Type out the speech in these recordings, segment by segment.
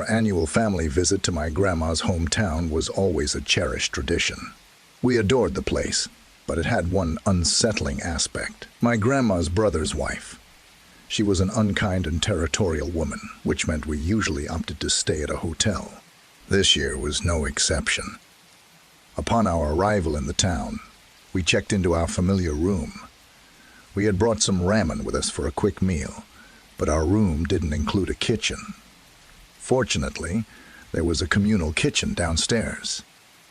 Our annual family visit to my grandma's hometown was always a cherished tradition. We adored the place, but it had one unsettling aspect. My grandma's brother's wife. She was an unkind and territorial woman, which meant we usually opted to stay at a hotel. This year was no exception. Upon our arrival in the town, we checked into our familiar room. We had brought some ramen with us for a quick meal, but our room didn't include a kitchen. Fortunately, there was a communal kitchen downstairs.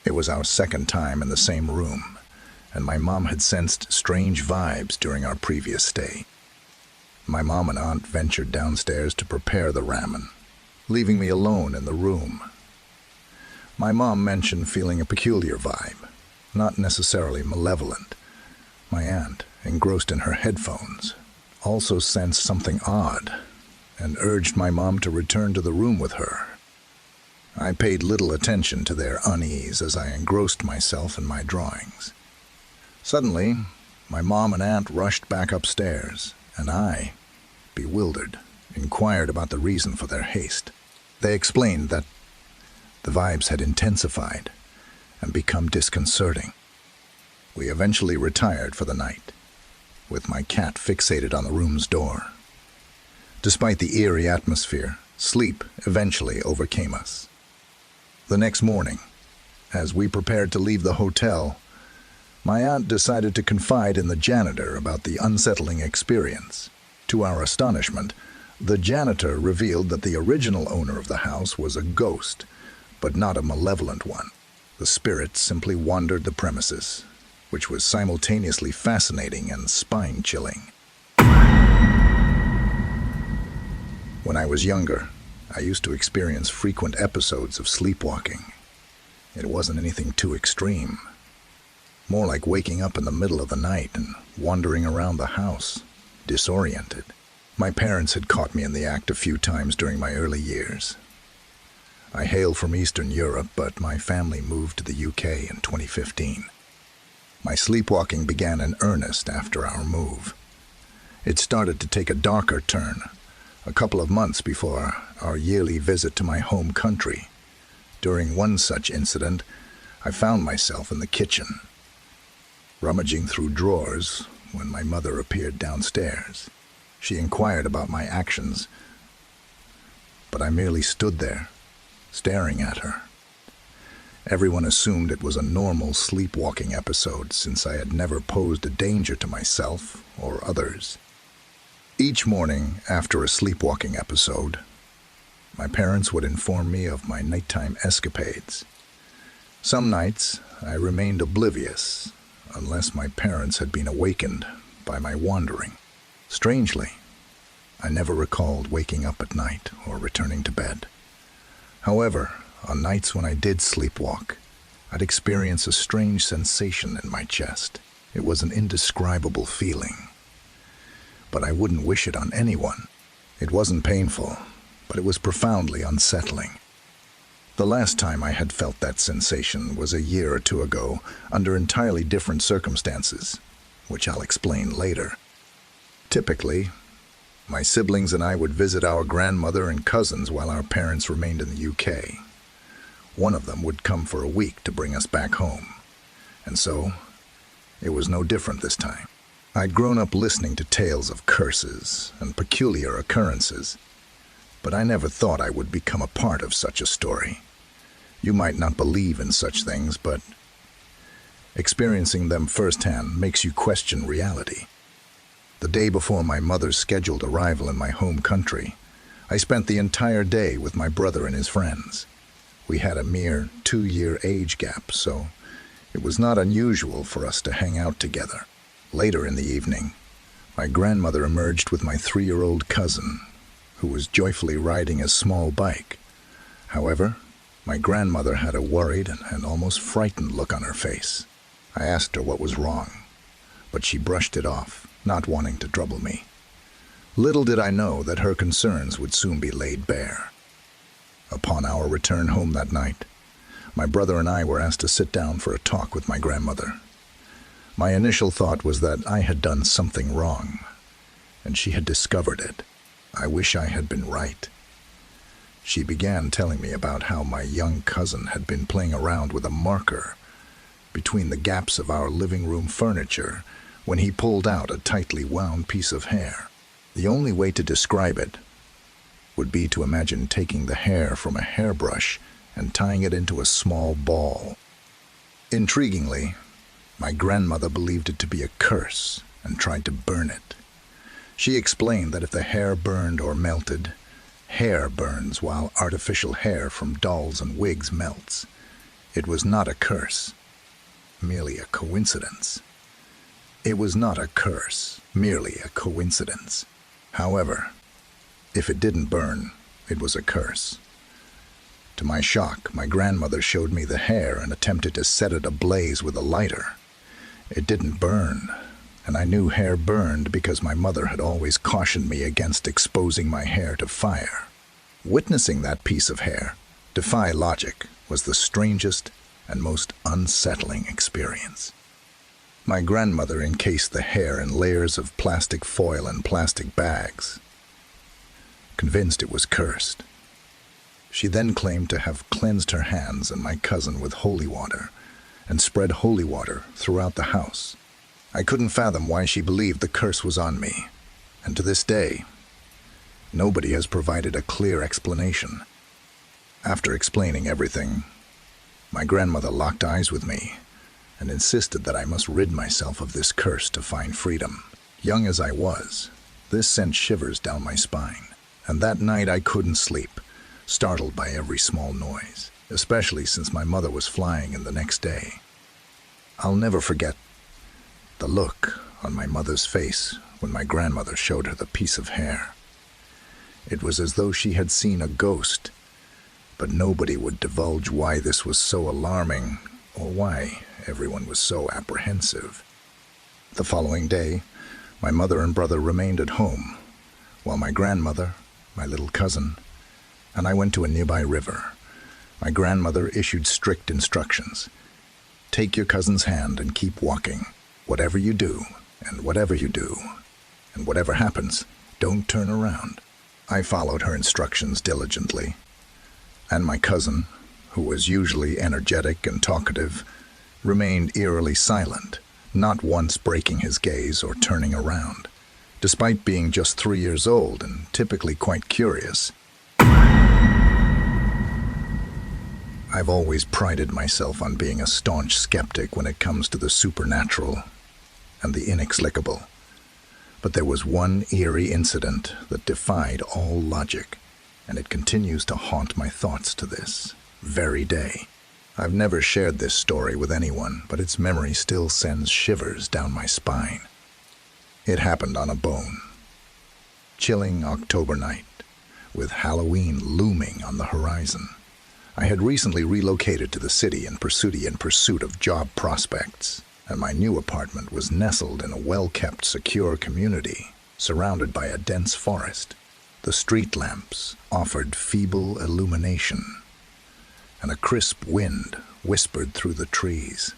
It was our second time in the same room, and my mom had sensed strange vibes during our previous stay. My mom and aunt ventured downstairs to prepare the ramen, leaving me alone in the room. My mom mentioned feeling a peculiar vibe, not necessarily malevolent. My aunt, engrossed in her headphones, also sensed something odd and urged my mom to return to the room with her. I paid little attention to their unease as I engrossed myself in my drawings. Suddenly, my mom and aunt rushed back upstairs, and I, bewildered, inquired about the reason for their haste. They explained that the vibes had intensified and become disconcerting. We eventually retired for the night, with my cat fixated on the room's door. Despite the eerie atmosphere, sleep eventually overcame us. The next morning, as we prepared to leave the hotel, my aunt decided to confide in the janitor about the unsettling experience. To our astonishment, the janitor revealed that the original owner of the house was a ghost, but not a malevolent one. The spirit simply wandered the premises, which was simultaneously fascinating and spine-chilling. When I was younger, I used to experience frequent episodes of sleepwalking. It wasn't anything too extreme. More like waking up in the middle of the night and wandering around the house, disoriented. My parents had caught me in the act a few times during my early years. I hail from Eastern Europe, but my family moved to the UK in 2015. My sleepwalking began in earnest after our move. It started to take a darker turn a couple of months before our yearly visit to my home country. During one such incident, I found myself in the kitchen, rummaging through drawers when my mother appeared downstairs. She inquired about my actions, but I merely stood there, staring at her. Everyone assumed it was a normal sleepwalking episode since I had never posed a danger to myself or others. Each morning after a sleepwalking episode, my parents would inform me of my nighttime escapades. Some nights I remained oblivious, unless my parents had been awakened by my wandering. Strangely, I never recalled waking up at night or returning to bed. However, on nights when I did sleepwalk, I'd experience a strange sensation in my chest. It was an indescribable feeling, but I wouldn't wish it on anyone. It wasn't painful, but it was profoundly unsettling. The last time I had felt that sensation was a year or two ago under entirely different circumstances, which I'll explain later. Typically, my siblings and I would visit our grandmother and cousins while our parents remained in the UK. One of them would come for a week to bring us back home, and so it was no different this time. I'd grown up listening to tales of curses and peculiar occurrences, but I never thought I would become a part of such a story. You might not believe in such things, but experiencing them firsthand makes you question reality. The day before my mother's scheduled arrival in my home country, I spent the entire day with my brother and his friends. We had a mere 2-year age gap, so it was not unusual for us to hang out together. Later in the evening, my grandmother emerged with my 3-year-old cousin, who was joyfully riding a small bike. However, my grandmother had a worried and almost frightened look on her face. I asked her what was wrong, but she brushed it off, not wanting to trouble me. Little did I know that her concerns would soon be laid bare. Upon our return home that night, my brother and I were asked to sit down for a talk with my grandmother. My initial thought was that I had done something wrong, and she had discovered it. I wish I had been right. She began telling me about how my young cousin had been playing around with a marker between the gaps of our living room furniture when he pulled out a tightly wound piece of hair. The only way to describe it would be to imagine taking the hair from a hairbrush and tying it into a small ball. Intriguingly, my grandmother believed it to be a curse and tried to burn it. She explained that if the hair burned or melted, hair burns while artificial hair from dolls and wigs melts. It was not a curse, merely a coincidence. It was not a curse, merely a coincidence. However, if it didn't burn, it was a curse. To my shock, my grandmother showed me the hair and attempted to set it ablaze with a lighter. It didn't burn, and I knew hair burned because my mother had always cautioned me against exposing my hair to fire. Witnessing that piece of hair defy logic was the strangest and most unsettling experience. My grandmother encased the hair in layers of plastic foil and plastic bags, convinced it was cursed. She then claimed to have cleansed her hands and my cousin with holy water and spread holy water throughout the house. I couldn't fathom why she believed the curse was on me, and to this day, nobody has provided a clear explanation. After explaining everything, my grandmother locked eyes with me and insisted that I must rid myself of this curse to find freedom. Young as I was, this sent shivers down my spine, and that night I couldn't sleep, startled by every small noise, especially since my mother was flying in the next day. I'll never forget the look on my mother's face when my grandmother showed her the piece of hair. It was as though she had seen a ghost, but nobody would divulge why this was so alarming or why everyone was so apprehensive. The following day, my mother and brother remained at home, while my grandmother, my little cousin, and I went to a nearby river. My grandmother issued strict instructions. Take your cousin's hand and keep walking. Whatever you do, and whatever you do, and whatever happens, don't turn around. I followed her instructions diligently, and my cousin, who was usually energetic and talkative, remained eerily silent, not once breaking his gaze or turning around, despite being just 3 years old and typically quite curious. I've always prided myself on being a staunch skeptic when it comes to the supernatural and the inexplicable. But there was one eerie incident that defied all logic, and it continues to haunt my thoughts to this very day. I've never shared this story with anyone, but its memory still sends shivers down my spine. It happened on a bone. Chilling October night, with Halloween looming on the horizon. I had recently relocated to the city in pursuit of job prospects, and my new apartment was nestled in a well-kept, secure community, surrounded by a dense forest. The street lamps offered feeble illumination, and a crisp wind whispered through the trees.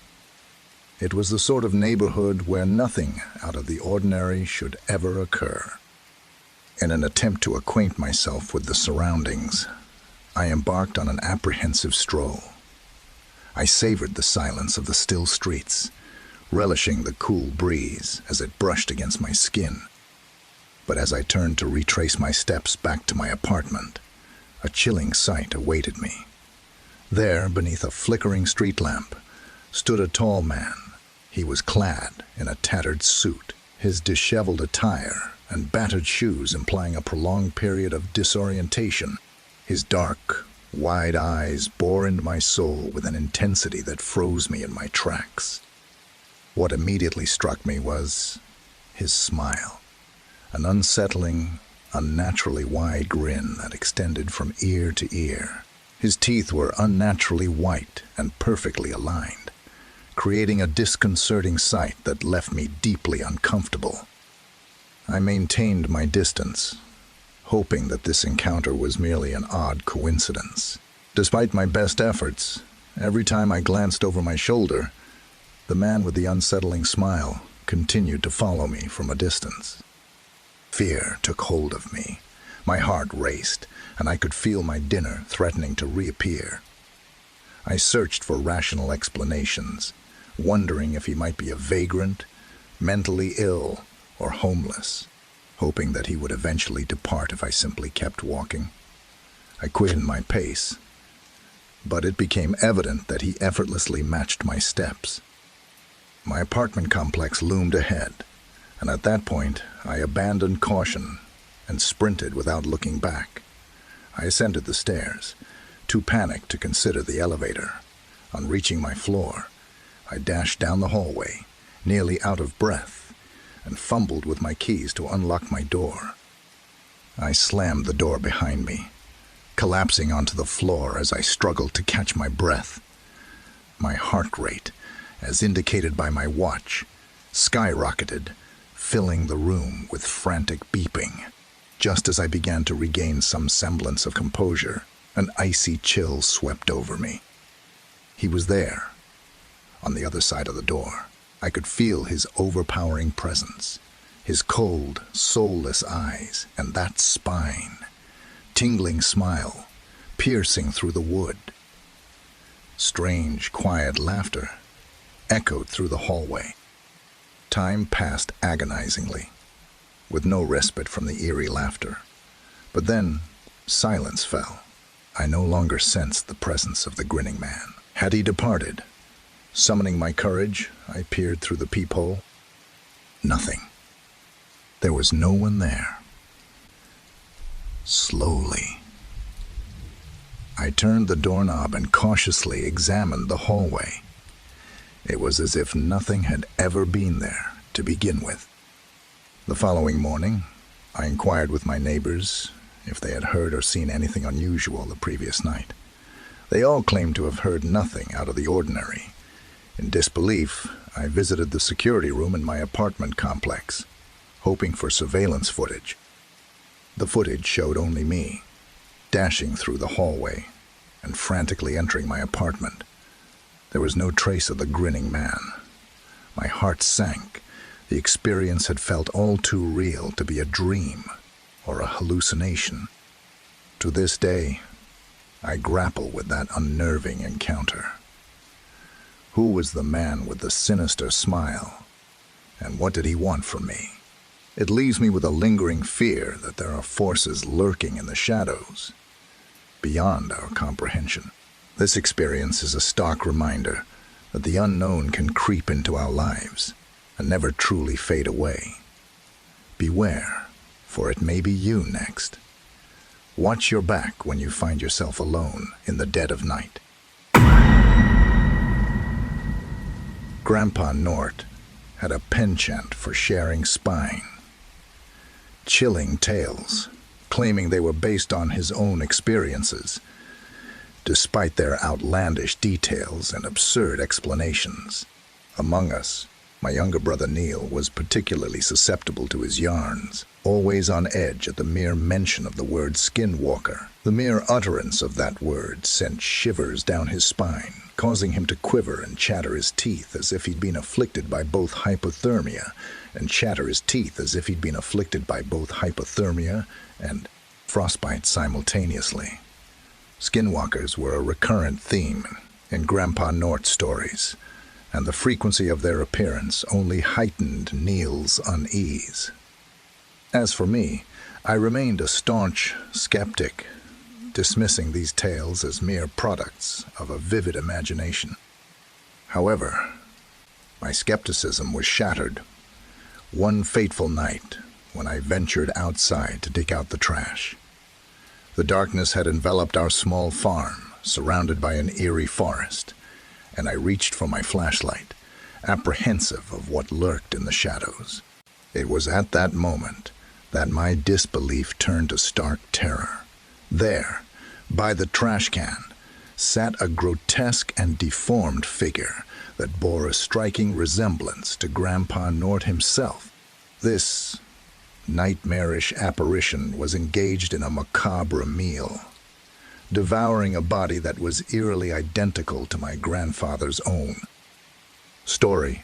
It was the sort of neighborhood where nothing out of the ordinary should ever occur. In an attempt to acquaint myself with the surroundings, I embarked on an apprehensive stroll. I savored the silence of the still streets, relishing the cool breeze as it brushed against my skin. But as I turned to retrace my steps back to my apartment, a chilling sight awaited me. There, beneath a flickering street lamp, stood a tall man. He was clad in a tattered suit, his disheveled attire and battered shoes implying a prolonged period of disorientation. His dark, wide eyes bore into my soul with an intensity that froze me in my tracks. What immediately struck me was his smile, an unsettling, unnaturally wide grin that extended from ear to ear. His teeth were unnaturally white and perfectly aligned, creating a disconcerting sight that left me deeply uncomfortable. I maintained my distance, hoping that this encounter was merely an odd coincidence. Despite my best efforts, every time I glanced over my shoulder, the man with the unsettling smile continued to follow me from a distance. Fear took hold of me, My heart raced, and I could feel my dinner threatening to reappear. I searched for rational explanations, wondering if he might be a vagrant, mentally ill, or homeless, hoping that he would eventually depart if I simply kept walking. I quickened my pace, but it became evident that he effortlessly matched my steps. My apartment complex loomed ahead, and at that point I abandoned caution and sprinted without looking back. I ascended the stairs, too panicked to consider the elevator. On reaching my floor, I dashed down the hallway, nearly out of breath, and fumbled with my keys to unlock my door. I slammed the door behind me, collapsing onto the floor as I struggled to catch my breath. My heart rate, as indicated by my watch, skyrocketed, filling the room with frantic beeping. Just as I began to regain some semblance of composure, an icy chill swept over me. He was there, on the other side of the door. I could feel his overpowering presence, his cold, soulless eyes, and that spine, tingling smile, piercing through the wood. Strange, quiet laughter echoed through the hallway. Time passed agonizingly, with no respite from the eerie laughter. But then, silence fell. I no longer sensed the presence of the grinning man. Had he departed? Summoning my courage, I peered through the peephole. Nothing. There was no one there. Slowly, I turned the doorknob and cautiously examined the hallway. It was as if nothing had ever been there to begin with. The following morning, I inquired with my neighbors if they had heard or seen anything unusual the previous night. They all claimed to have heard nothing out of the ordinary. In disbelief, I visited the security room in my apartment complex, hoping for surveillance footage. The footage showed only me, dashing through the hallway and frantically entering my apartment. There was no trace of the grinning man. My heart sank. The experience had felt all too real to be a dream or a hallucination. To this day, I grapple with that unnerving encounter. Who was the man with the sinister smile, and what did he want from me? It leaves me with a lingering fear that there are forces lurking in the shadows, beyond our comprehension. This experience is a stark reminder that the unknown can creep into our lives and never truly fade away. Beware, for it may be you next. Watch your back when you find yourself alone in the dead of night. Grandpa Nort had a penchant for sharing spine. Chilling tales, claiming they were based on his own experiences, despite their outlandish details and absurd explanations. Among us, my younger brother Neil was particularly susceptible to his yarns, always on edge at the mere mention of the word Skinwalker. The mere utterance of that word sent shivers down his spine, causing him to quiver and chatter his teeth as if he'd been afflicted by both hypothermia and frostbite simultaneously. Skinwalkers were a recurrent theme in Grandpa Nort's stories, and the frequency of their appearance only heightened Neil's unease. As for me, I remained a staunch skeptic, dismissing these tales as mere products of a vivid imagination. However, my skepticism was shattered one fateful night when I ventured outside to dig out the trash. The darkness had enveloped our small farm, surrounded by an eerie forest, and I reached for my flashlight, apprehensive of what lurked in the shadows. It was at that moment that my disbelief turned to stark terror. There, by the trash can, sat a grotesque and deformed figure that bore a striking resemblance to Grandpa Nort himself. This nightmarish apparition was engaged in a macabre meal, devouring a body that was eerily identical to my grandfather's own. Story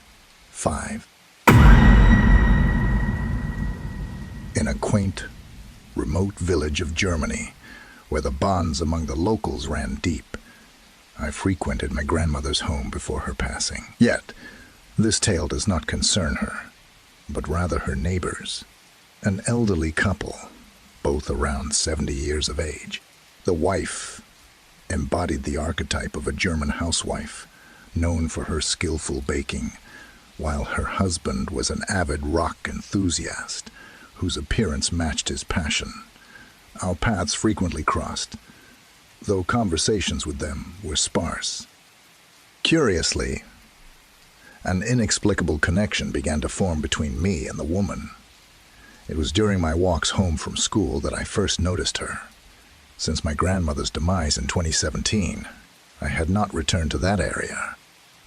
5. In a quaint, remote village of Germany, where the bonds among the locals ran deep. I frequented my grandmother's home before her passing. Yet, this tale does not concern her, but rather her neighbors. An elderly couple, both around 70 years of age. The wife embodied the archetype of a German housewife, known for her skillful baking, while her husband was an avid rock enthusiast whose appearance matched his passion. Our paths frequently crossed, though conversations with them were sparse. Curiously, an inexplicable connection began to form between me and the woman. It was during my walks home from school that I first noticed her. Since my grandmother's demise in 2017, I had not returned to that area.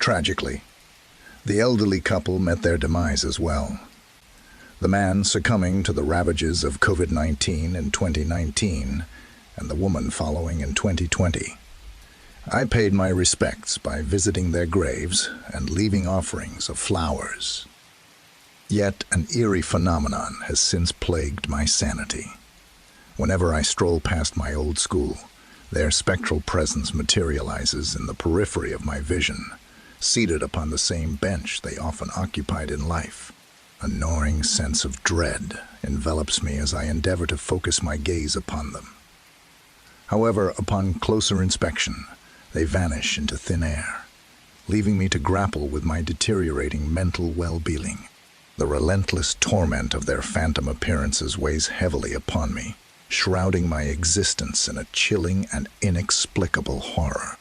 Tragically, the elderly couple met their demise as well. The man succumbing to the ravages of COVID-19 in 2019, and the woman following in 2020. I paid my respects by visiting their graves and leaving offerings of flowers. Yet an eerie phenomenon has since plagued my sanity. Whenever I stroll past my old school, their spectral presence materializes in the periphery of my vision, seated upon the same bench they often occupied in life. A gnawing sense of dread envelops me as I endeavor to focus my gaze upon them. However, upon closer inspection, they vanish into thin air, leaving me to grapple with my deteriorating mental well-being. The relentless torment of their phantom appearances weighs heavily upon me, shrouding my existence in a chilling and inexplicable horror.